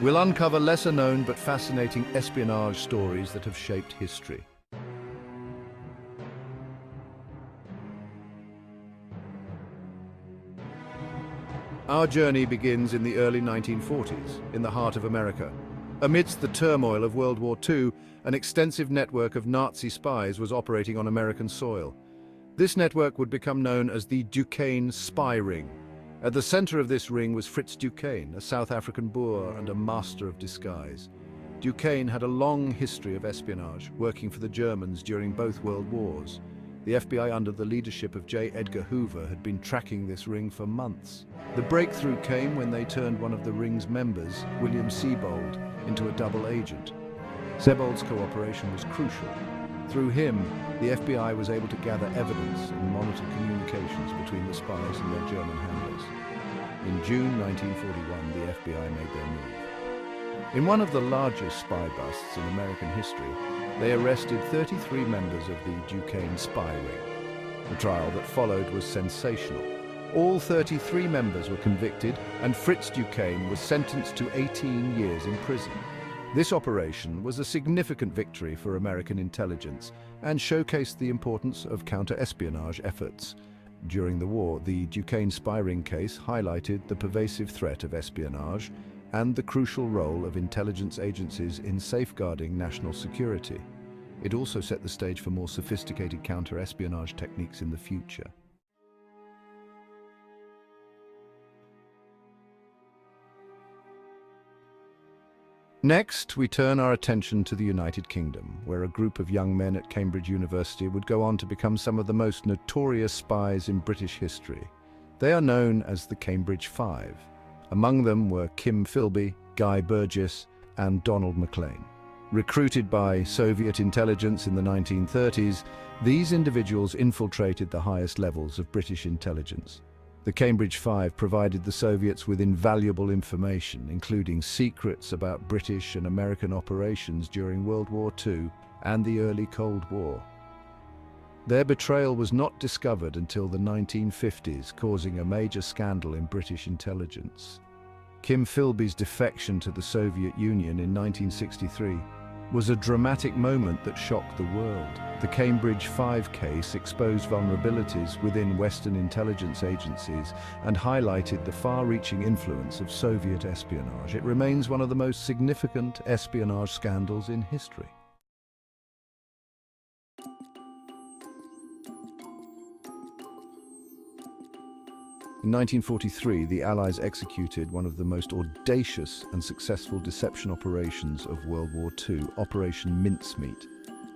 We'll uncover lesser-known but fascinating espionage stories that have shaped history. Our journey begins in the early 1940s, in the heart of America. Amidst the turmoil of World War II, an extensive network of Nazi spies was operating on American soil. This network would become known as the Ducane Spy Ring. At the center of this ring was Fritz Ducane, a South African Boer and a master of disguise. Ducane had a long history of espionage, working for the Germans during both World Wars. The FBI, under the leadership of J. Edgar Hoover, had been tracking this ring for months. The breakthrough came when they turned one of the ring's members, William Sebold, into a double agent. Sebold's cooperation was crucial. Through him, the FBI was able to gather evidence and monitor communications between the spies and their German handlers. In June 1941, the FBI made their move. In one of the largest spy busts in American history, they arrested 33 members of the Ducane Spy Ring. The trial that followed was sensational. All 33 members were convicted, and Fritz Ducane was sentenced to 18 years in prison. This operation was a significant victory for American intelligence and showcased the importance of counter-espionage efforts. During the war, the Ducane Spy Ring case highlighted the pervasive threat of espionage and the crucial role of intelligence agencies in safeguarding national security. It also set the stage for more sophisticated counter-espionage techniques in the future. Next, we turn our attention to the United Kingdom, where a group of young men at Cambridge University would go on to become some of the most notorious spies in British history. They are known as the Cambridge Five. Among them were Kim Philby, Guy Burgess, and Donald Maclean. Recruited by Soviet intelligence in the 1930s, these individuals infiltrated the highest levels of British intelligence. The Cambridge Five provided the Soviets with invaluable information, including secrets about British and American operations during World War II and the early Cold War. Their betrayal was not discovered until the 1950s, causing a major scandal in British intelligence. Kim Philby's defection to the Soviet Union in 1963 was a dramatic moment that shocked the world. The Cambridge Five case exposed vulnerabilities within Western intelligence agencies and highlighted the far-reaching influence of Soviet espionage. It remains one of the most significant espionage scandals in history. In 1943, the Allies executed one of the most audacious and successful deception operations of World War II, Operation Mincemeat.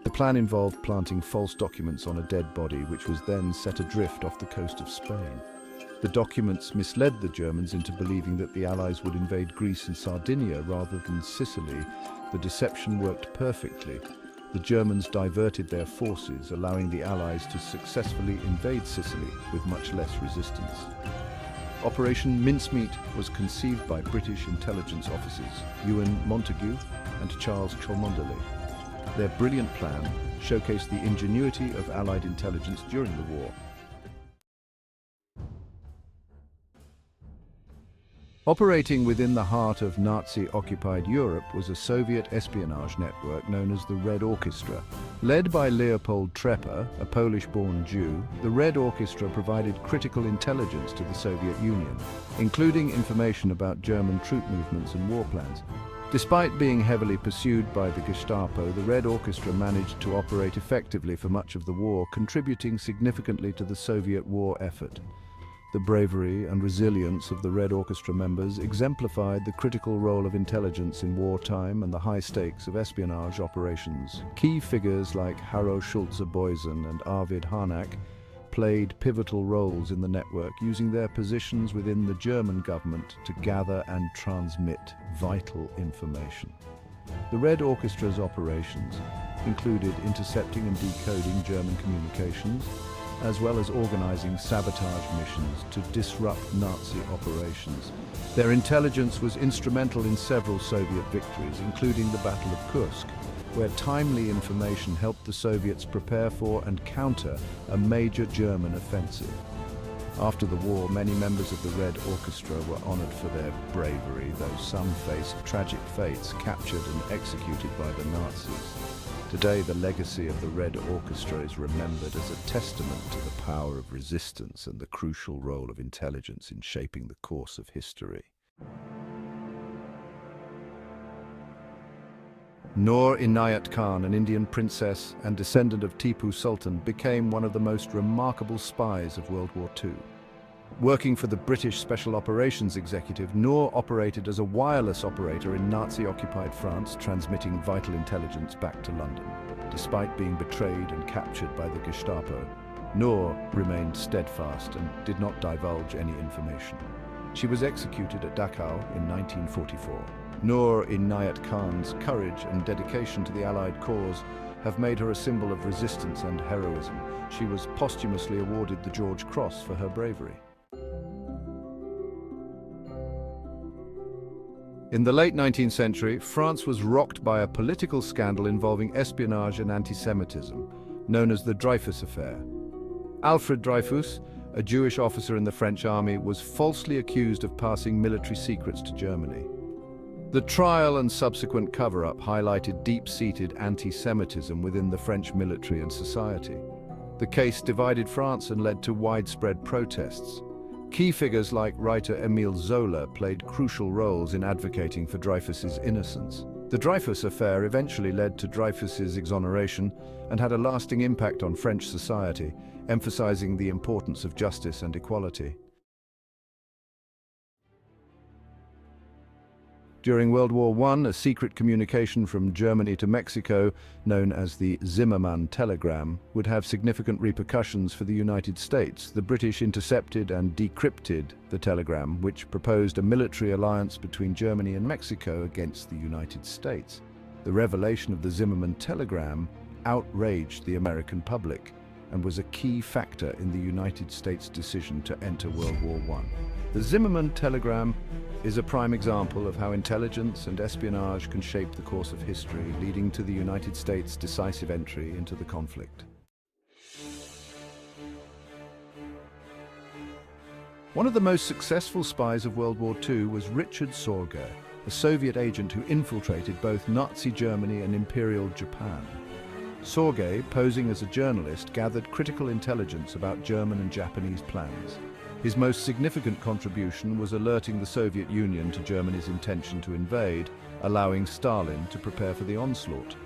The plan involved planting false documents on a dead body, which was then set adrift off the coast of Spain. The documents misled the Germans into believing that the Allies would invade Greece and Sardinia rather than Sicily. The deception worked perfectly. The Germans diverted their forces, allowing the Allies to successfully invade Sicily with much less resistance. Operation Mincemeat was conceived by British intelligence officers Ewan Montagu and Charles Cholmondeley. Their brilliant plan showcased the ingenuity of Allied intelligence during the war. Operating within the heart of Nazi-occupied Europe was a Soviet espionage network known as the Red Orchestra. Led by Leopold Trepper, a Polish-born Jew, the Red Orchestra provided critical intelligence to the Soviet Union, including information about German troop movements and war plans. Despite being heavily pursued by the Gestapo, the Red Orchestra managed to operate effectively for much of the war, contributing significantly to the Soviet war effort. The bravery and resilience of the Red Orchestra members exemplified the critical role of intelligence in wartime and the high stakes of espionage operations. Key figures like Harro Schulze-Boysen and Arvid Harnack played pivotal roles in the network, using their positions within the German government to gather and transmit vital information. The Red Orchestra's operations included intercepting and decoding German communications, as well as organizing sabotage missions to disrupt Nazi operations. Their intelligence was instrumental in several Soviet victories, including the Battle of Kursk, where timely information helped the Soviets prepare for and counter a major German offensive. After the war, many members of the Red Orchestra were honored for their bravery, though some faced tragic fates, captured and executed by the Nazis. Today, the legacy of the Red Orchestra is remembered as a testament to the power of resistance and the crucial role of intelligence in shaping the course of history. Niyat Khan, an Indian princess and descendant of Tipu Sultan, became one of the most remarkable spies of World War II. Working for the British Special Operations Executive, Noor operated as a wireless operator in Nazi-occupied France, transmitting vital intelligence back to London. Despite being betrayed and captured by the Gestapo, Noor remained steadfast and did not divulge any information. She was executed at Dachau in 1944. Noor, in Niyat Khan's courage and dedication to the Allied cause, have made her a symbol of resistance and heroism. She was posthumously awarded the George Cross for her bravery. In the late 19th century, France was rocked by a political scandal involving espionage and anti-Semitism, known as the Dreyfus Affair. Alfred Dreyfus, a Jewish officer in the French army, was falsely accused of passing military secrets to Germany. The trial and subsequent cover-up highlighted deep-seated anti-Semitism within the French military and society. The case divided France and led to widespread protests. Key figures like writer Émile Zola played crucial roles in advocating for Dreyfus's innocence. The Dreyfus Affair eventually led to Dreyfus's exoneration and had a lasting impact on French society, emphasizing the importance of justice and equality. During World War I, a secret communication from Germany to Mexico, known as the Zimmerman telegram, would have significant repercussions for the United States. The British intercepted and decrypted the telegram, which proposed a military alliance between Germany and Mexico against the United States. The revelation of the Zimmerman telegram outraged the American public and was a key factor in the United States' decision to enter World War I. The Zimmerman telegram is a prime example of how intelligence and espionage can shape the course of history, leading to the United States' decisive entry into the conflict. One of the most successful spies of World War II was Richard Sorge, a Soviet agent who infiltrated both Nazi Germany and Imperial Japan. Sorge, posing as a journalist, gathered critical intelligence about German and Japanese plans. His most significant contribution was alerting the Soviet Union to Germany's intention to invade, allowing Stalin to prepare for the onslaught.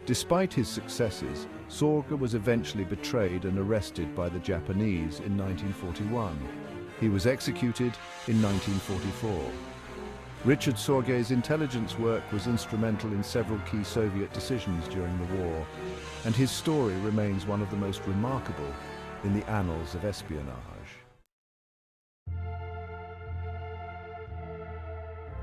Despite his successes, Sorge was eventually betrayed and arrested by the Japanese in 1941. He was executed in 1944. Richard Sorge's intelligence work was instrumental in several key Soviet decisions during the war, and his story remains one of the most remarkable in the annals of espionage.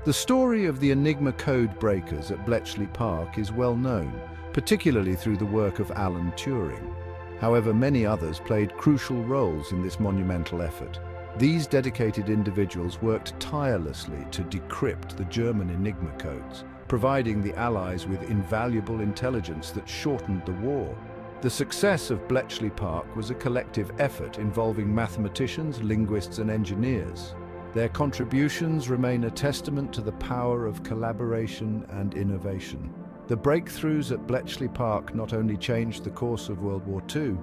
The story of the Enigma code breakers at Bletchley Park is well known, particularly through the work of Alan Turing. However, many others played crucial roles in this monumental effort. These dedicated individuals worked tirelessly to decrypt the German Enigma codes, providing the Allies with invaluable intelligence that shortened the war. The success of Bletchley Park was a collective effort involving mathematicians, linguists, and engineers. Their contributions remain a testament to the power of collaboration and innovation. The breakthroughs at Bletchley Park not only changed the course of World War II,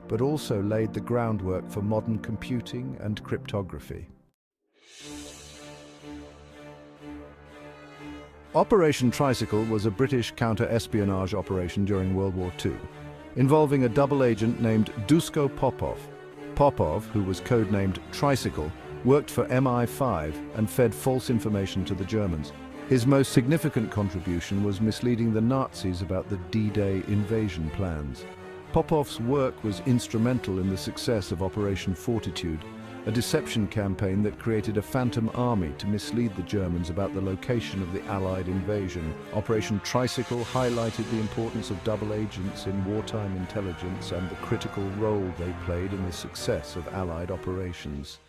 but also laid the groundwork for modern computing and cryptography. Operation Tricycle was a British counter-espionage operation during World War II, involving a double agent named Duško Popov. Popov, who was codenamed Tricycle, worked for MI5 and fed false information to the Germans. His most significant contribution was misleading the Nazis about the D-Day invasion plans. Popov's work was instrumental in the success of Operation Fortitude, a deception campaign that created a phantom army to mislead the Germans about the location of the Allied invasion. Operation Tricycle highlighted the importance of double agents in wartime intelligence and the critical role they played in the success of Allied operations.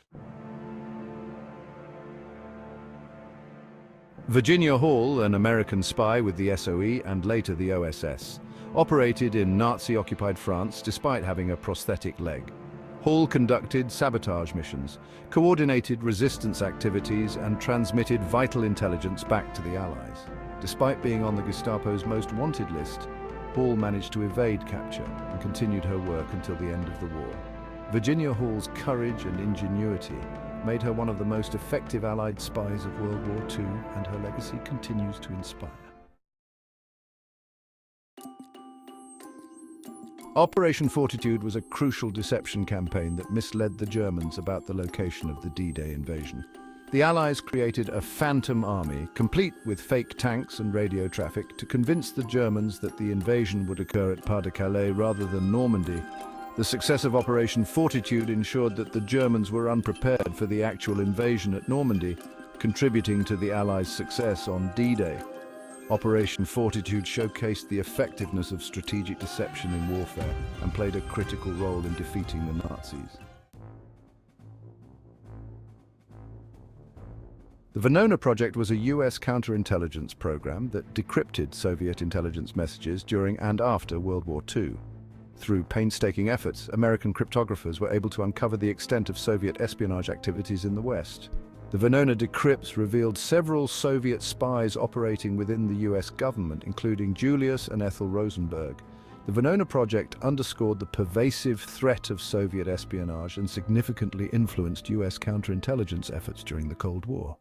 Virginia Hall, an American spy with the SOE and later the OSS, operated in Nazi-occupied France despite having a prosthetic leg. Hall conducted sabotage missions, coordinated resistance activities, and transmitted vital intelligence back to the Allies. Despite being on the Gestapo's most wanted list, Hall managed to evade capture and continued her work until the end of the war. Virginia Hall's courage and ingenuity made her one of the most effective Allied spies of World War II, and her legacy continues to inspire. Operation Fortitude was a crucial deception campaign that misled the Germans about the location of the D-Day invasion. The Allies created a phantom army, complete with fake tanks and radio traffic, to convince the Germans that the invasion would occur at Pas-de-Calais rather than Normandy. The success of Operation Fortitude ensured that the Germans were unprepared for the actual invasion at Normandy, contributing to the Allies' success on D-Day. Operation Fortitude showcased the effectiveness of strategic deception in warfare and played a critical role in defeating the Nazis. The Venona Project was a US counterintelligence program that decrypted Soviet intelligence messages during and after World War II. Through painstaking efforts, American cryptographers were able to uncover the extent of Soviet espionage activities in the West. The Venona decrypts revealed several Soviet spies operating within the US government, including Julius and Ethel Rosenberg. The Venona Project underscored the pervasive threat of Soviet espionage and significantly influenced US counterintelligence efforts during the Cold War.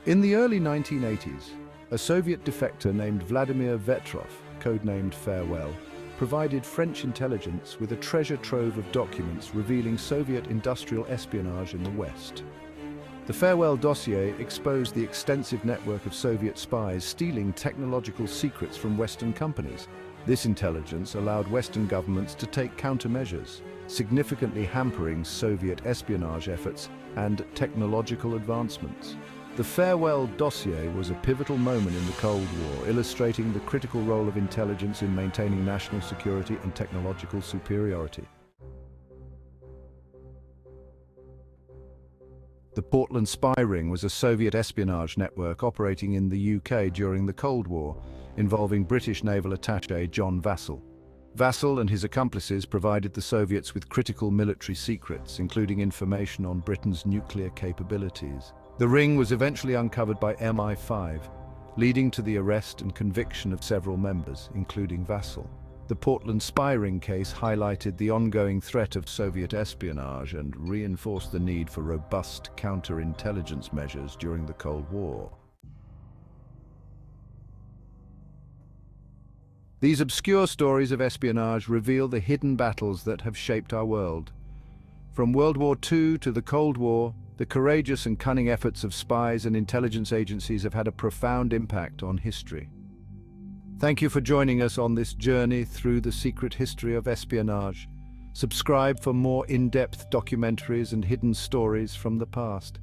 In the early 1980s, a Soviet defector named Vladimir Vetrov, codenamed Farewell, provided French intelligence with a treasure trove of documents revealing Soviet industrial espionage in the West. The Farewell dossier exposed the extensive network of Soviet spies stealing technological secrets from Western companies. This intelligence allowed Western governments to take countermeasures, significantly hampering Soviet espionage efforts and technological advancements. The Farewell dossier was a pivotal moment in the Cold War, illustrating the critical role of intelligence in maintaining national security and technological superiority. The Portland Spy Ring was a Soviet espionage network operating in the UK during the Cold War, involving British naval attaché John Vassall. Vassall and his accomplices provided the Soviets with critical military secrets, including information on Britain's nuclear capabilities. The ring was eventually uncovered by MI5, leading to the arrest and conviction of several members, including Vassall. The Portland Spy Ring case highlighted the ongoing threat of Soviet espionage and reinforced the need for robust counterintelligence measures during the Cold War. These obscure stories of espionage reveal the hidden battles that have shaped our world. From World War II to the Cold War, the courageous and cunning efforts of spies and intelligence agencies have had a profound impact on history. Thank you for joining us on this journey through the secret history of espionage. Subscribe for more in-depth documentaries and hidden stories from the past.